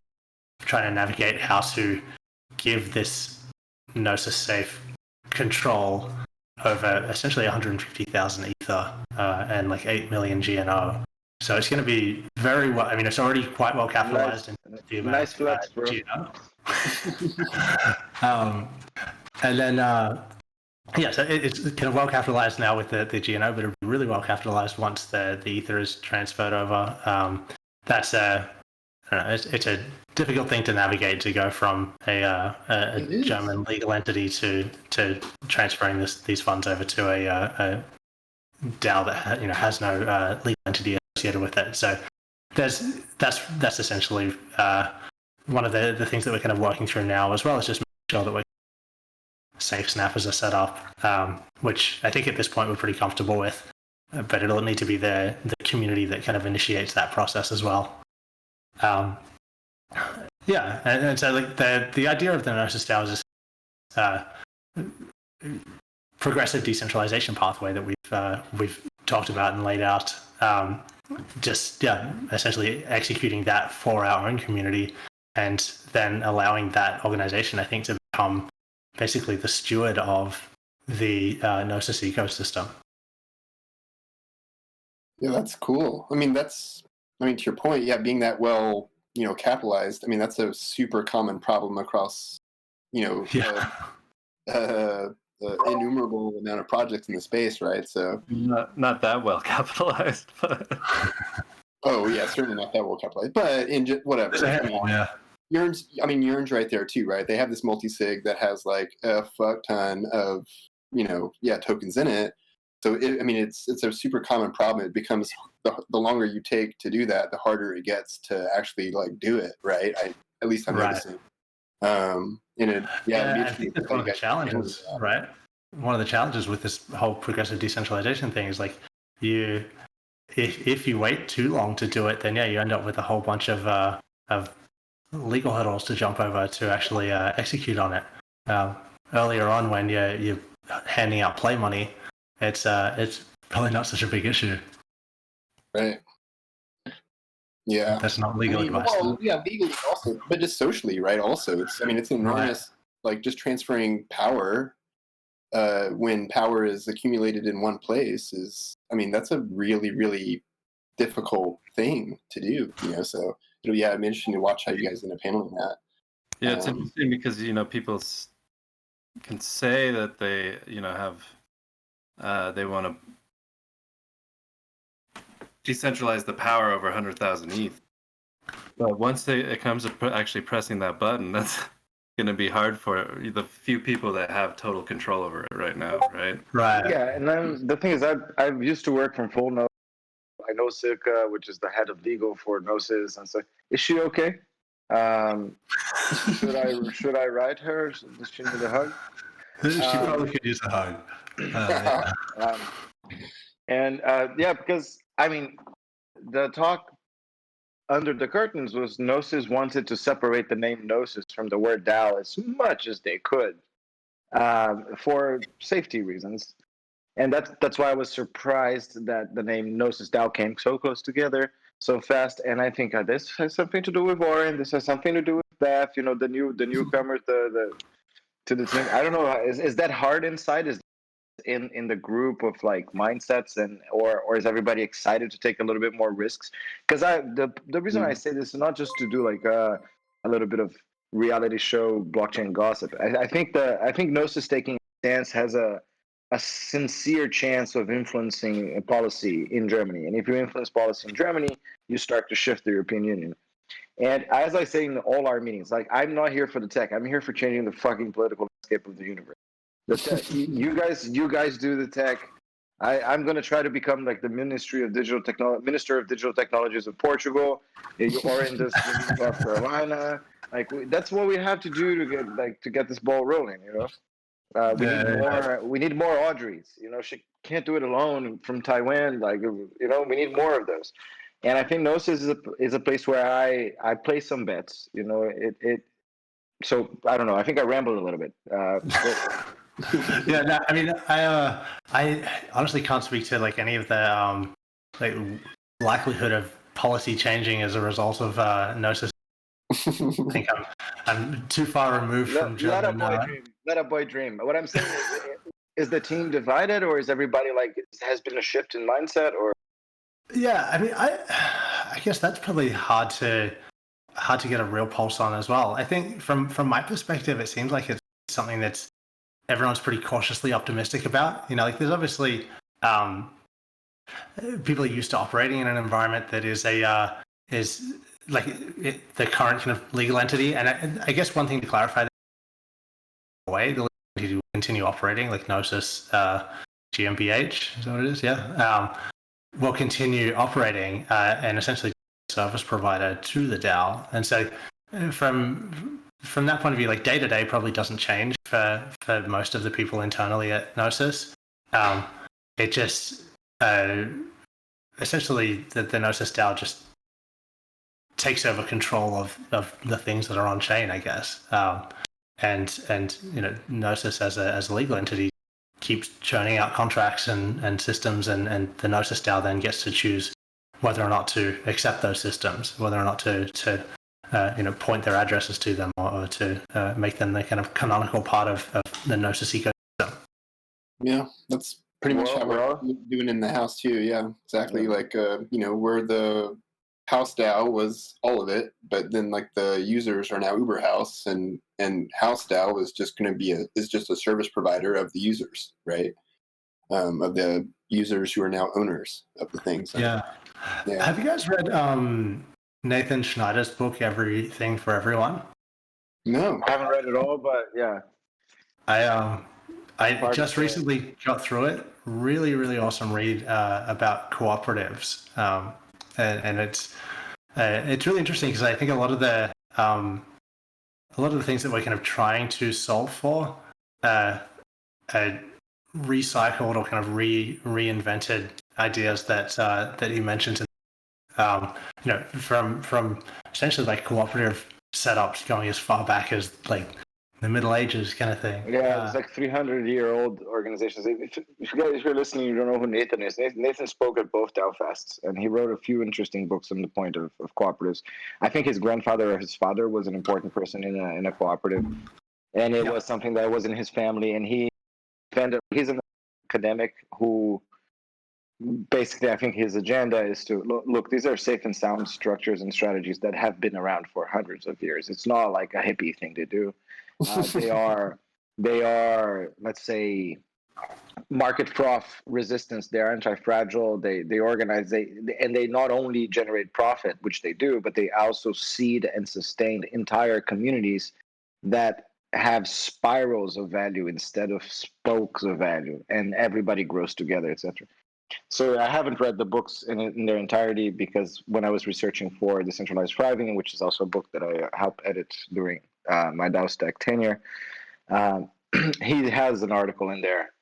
trying to navigate how to give this Gnosis safe control over essentially 150,000 Ether and like 8 million GNO. So it's going to be very well. I mean, it's already quite well capitalized. Nice flex, bro. GNO. And then so it's kind of well capitalized now with the GNO, but it'll be really well capitalized once the Ether is transferred over. That's it's a difficult thing to navigate, to go from a German legal entity to transferring these funds over to a DAO that has no legal entity associated with it. So that's essentially one of the things that we're kind of working through now, as well as just making sure that we're SafeSnap as a setup, which I think at this point we're pretty comfortable with, but it'll need to be the community that kind of initiates that process as well. And so like the idea of the Gnosis DAO is this progressive decentralization pathway that we've talked about and laid out. Essentially executing that for our own community, and then allowing that organization, I think, to become basically the steward of the Gnosis ecosystem. Yeah, that's cool. I mean, to your point, being that well, capitalized. I mean, that's a super common problem across, innumerable amount of projects in the space, right? So not that well capitalized, but oh yeah, certainly not that well capitalized, but whatever. Yearn's right there too, right? They have this multi-sig that has like a fuck ton of, tokens in it. So it's a super common problem. It becomes the longer you take to do that, the harder it gets to actually like do it, right? At least I'm noticing. I think that's one of the challenges, right? One of the challenges with this whole progressive decentralization thing is like if you wait too long to do it, then you end up with a whole bunch of legal hurdles to jump over to actually execute on it. Earlier on, when you're handing out play money, it's probably not such a big issue. Right. Yeah. That's not legal advice. Well, yeah, legally also, but just socially, right? Also, it's enormous. Like just transferring power when power is accumulated in one place that's a really, really difficult thing to do. So it'll be interesting to watch how you guys end up handling that. Yeah, it's interesting because people can say that they have they want to decentralize the power over 100,000 ETH, but once it comes to actually pressing that button, that's going to be hard for the few people that have total control over it right now, right? Right. Yeah, and then the thing is, I've used to work from full node. I know Silka, which is the head of legal for Gnosis, and so is she okay? Should I write her? Does she need a hug? She probably could use a hug. Because the talk under the curtains was Gnosis wanted to separate the name Gnosis from the word DAO as much as they could for safety reasons. And that's why I was surprised that the name Gnosis DAO came so close together so fast. And I think this has something to do with Auryn. This has something to do with Beth. The newcomers, to the team. I don't know. Is that hard inside? Is in the group of like mindsets or is everybody excited to take a little bit more risks? Because the reason I say this is not just to do like a little bit of reality show blockchain gossip. I think Gnosis taking a stance has a sincere chance of influencing policy in Germany. And if you influence policy in Germany, you start to shift the European Union. And as I say in all our meetings, like I'm not here for the tech. I'm here for changing the fucking political landscape of the universe. The tech, you guys do the tech. I'm going to try to become like the Minister of Digital Technologies of Portugal, or in this North Carolina. Like that's what we have to do to get this ball rolling. We need more Audreys. She can't do it alone from Taiwan. We need more of those. And I think Gnosis is a place where I place some bets. So I don't know. I think I rambled a little bit. I honestly can't speak to like any of the likelihood of policy changing as a result of Gnosis. I think I'm too far removed from German. Let a boy dream. What I'm saying is the team divided, or is everybody has been a shift in mindset, or? Yeah, I guess that's probably hard to get a real pulse on as well. I think from my perspective, it seems like it's something that's everyone's pretty cautiously optimistic about. There's obviously people are used to operating in an environment that is the current kind of legal entity. And I guess one thing to clarify, the legal entity will continue operating, like Gnosis GmbH, is that what it is? Yeah. Will continue operating and essentially service provider to the DAO. And so from that point of view, like day to day probably doesn't change for most of the people internally at Gnosis. It just essentially the Gnosis DAO just takes over control of the things that are on chain, I guess. And Gnosis as a legal entity keeps churning out contracts and systems, and the Gnosis DAO then gets to choose whether or not to accept those systems, whether or not to point their addresses to them, or to make them the kind of canonical part of the Gnosis ecosystem. Yeah, that's pretty much how we're doing in the house too. Yeah, exactly. Yeah. Where the House DAO was all of it, but then like the users are now Uber House, and House DAO is just going to be is just a service provider of the users, right? Of the users who are now owners of the things. Yeah. Have you guys read Nathan Schneider's book, Everything for Everyone? No, I haven't read it all, but yeah. I I just recently got through it. Really, really awesome read about cooperatives, and it's really interesting because I think a lot of the things that we're kind of trying to solve for recycled or kind of reinvented ideas that he mentioned. From essentially like cooperative setups going as far back as like the Middle Ages kind of thing. Yeah, it's like 300-year-old organizations. If you're listening, you don't know who Nathan is. Nathan spoke at both DAO Fests, and he wrote a few interesting books on the point of cooperatives. I think his grandfather or his father was an important person in a cooperative, and it was something that was in his family. And he's an academic who basically, I think his agenda is to look. These are safe and sound structures and strategies that have been around for hundreds of years. It's not like a hippie thing to do. They are, let's say, market froth resistance. They're anti-fragile. They organize. And they not only generate profit, which they do, but they also seed and sustain entire communities that have spirals of value instead of spokes of value, and everybody grows together, etc. So I haven't read the books in their entirety because when I was researching for Decentralized Thriving, which is also a book that I helped edit during my DAO Stack tenure, he has an article in there,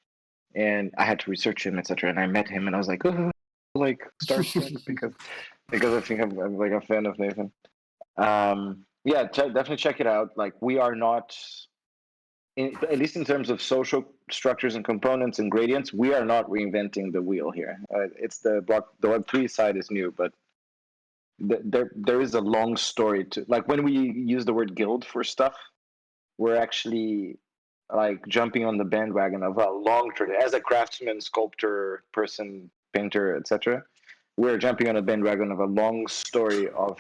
and I had to research him, etc. And I met him, and I was like, oh, like starstruck because I think I'm like a fan of Nathan. Yeah, definitely check it out. Like we are not. At least in terms of social structures and components and gradients, we are not reinventing the wheel here. It's the Web3 side is new, but there is a long story to, like when we use the word guild for stuff, we're actually like jumping on the bandwagon of a long term. As a craftsman, sculptor, person, painter, etc., we're jumping on a bandwagon of a long story of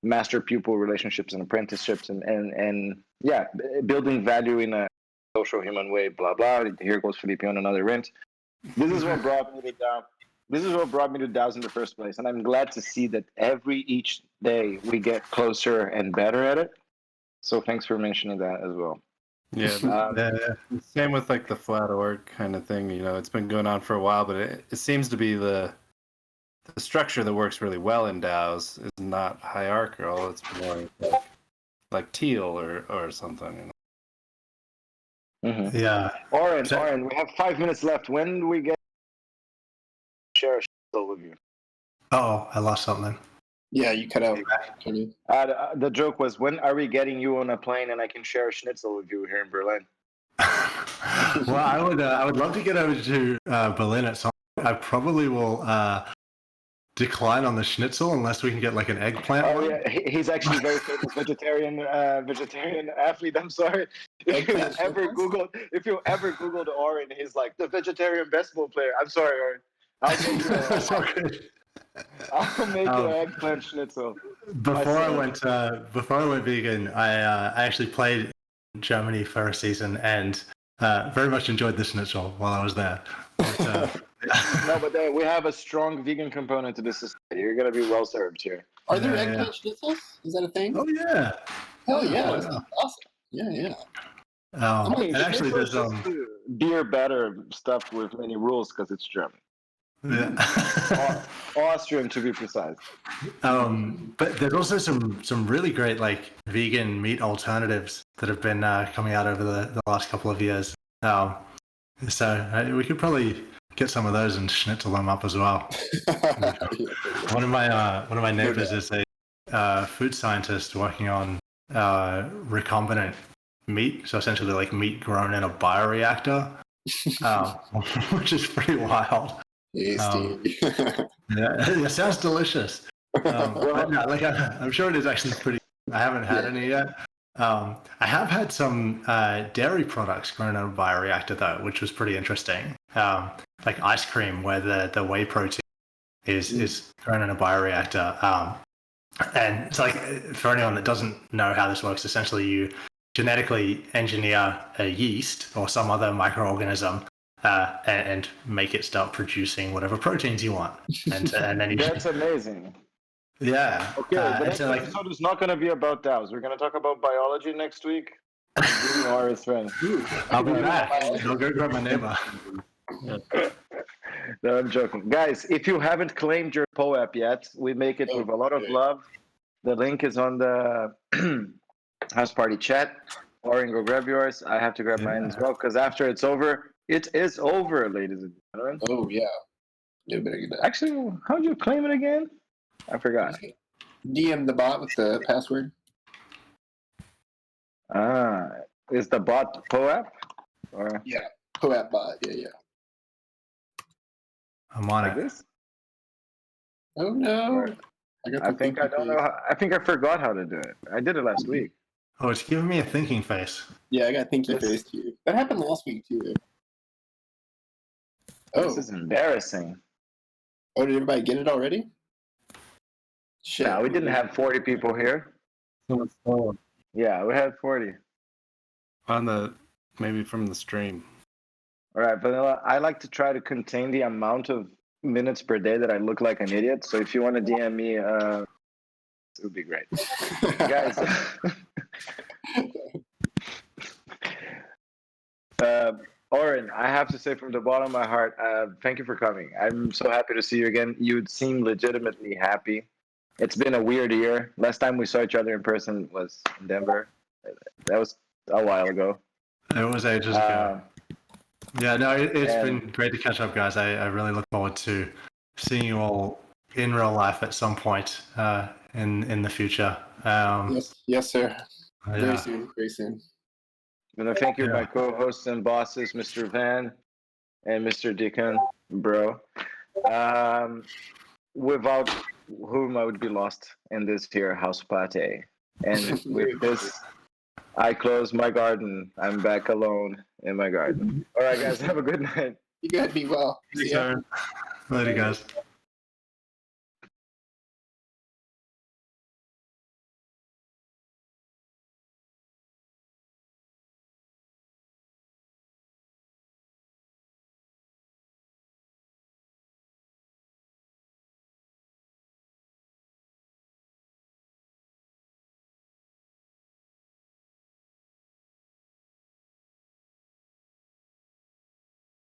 master pupil relationships and apprenticeships and yeah, building value in a social human way, blah blah. Here goes Felipe on another rant. This is what brought me to DAO. This is what brought me to DAOs in the first place, and I'm glad to see that each day we get closer and better at it. So thanks for mentioning that as well. Yeah, same with like the flat org kind of thing. You know, it's been going on for a while, but it seems to be the structure that works really well in DAOs is not hierarchical. It's more like teal or something. You know? Mm-hmm. Yeah. Auryn, we have 5 minutes left. When do we get share a schnitzel with you? Oh, I lost something. Yeah, you cut out. The joke was, when are we getting you on a plane and I can share a schnitzel with you here in Berlin? Well, I would love to get over to Berlin at some point. I probably will decline on the schnitzel unless we can get like an eggplant. Oh yeah, he's actually a very famous vegetarian athlete. I'm sorry. If you ever googled Auryn, he's like the vegetarian basketball player. I'm sorry, Auryn. I'll make you an eggplant schnitzel. Before I went vegan, I actually played in Germany for a season and very much enjoyed the schnitzel while I was there. But, no, but we have a strong vegan component to this society. You're going to be well served here. Are there eggplant schnitzels? Is that a thing? Oh yeah. Hell yeah! That's awesome. Yeah. I mean, and actually, there's beer batter stuff with many rules because it's German. Yeah. Austrian to be precise. But there's also some really great like vegan meat alternatives that have been coming out over the last couple of years. So we could probably get some of those and schnitzel them up as well. One of my neighbors is a food scientist working on recombinant meat, so essentially like meat grown in a bioreactor, which is pretty wild. Tasty. Yeah, it sounds delicious. But no, like I'm sure it is actually pretty. I haven't had any yet. I have had some dairy products grown in a bioreactor though, which was pretty interesting. Like ice cream, where the whey protein is grown in a bioreactor. And it's like, for anyone that doesn't know how this works, essentially you genetically engineer a yeast or some other microorganism and make it start producing whatever proteins you want. And then you That's amazing. Yeah. Okay, the next episode is not going to be about DAOs. We're going to talk about biology next week. Or his friend. I'll be back. I'll go grab my neighbor. No, I'm joking. Guys, if you haven't claimed your POAP yet, we make it with a lot of love. The link is on the house party chat. Auryn, go grab yours. I have to grab mine as well, because after it's over, it is over, ladies and gentlemen. Oh, yeah. You better get that. Actually, how do you claim it again? I forgot. DM the bot with the password. Is the bot POAP? Or Yeah. POAP bot. Yeah. I'm on like it. this? Oh, no. I think I don't know. I think I forgot how to do it. I did it last week. Oh, it's giving me a thinking face. Yeah, I got thinky face too. That happened last week too. This is embarrassing. Oh, did everybody get it already? Shit. No, we didn't have 40 people here. Yeah, we had 40. Maybe from the stream. All right, Vanilla, I like to try to contain the amount of minutes per day that I look like an idiot. So if you want to DM me, it would be great. Guys, Auryn, I have to say from the bottom of my heart, thank you for coming. I'm so happy to see you again. You seem legitimately happy. It's been a weird year. Last time we saw each other in person was in Denver. That was a while ago. It was ages ago. Yeah, no, it's been great to catch up, guys. I really look forward to seeing you all in real life at some point in the future. Yes, sir. Yeah. Very soon. I'm going to thank you, my co-hosts and bosses, Mr. Van and Mr. Deacon, bro. Without whom I would be lost in this here house party. And with this, I close my garden. I'm back alone in my garden. All right, guys, have a good night. You gotta be well. Later, guys.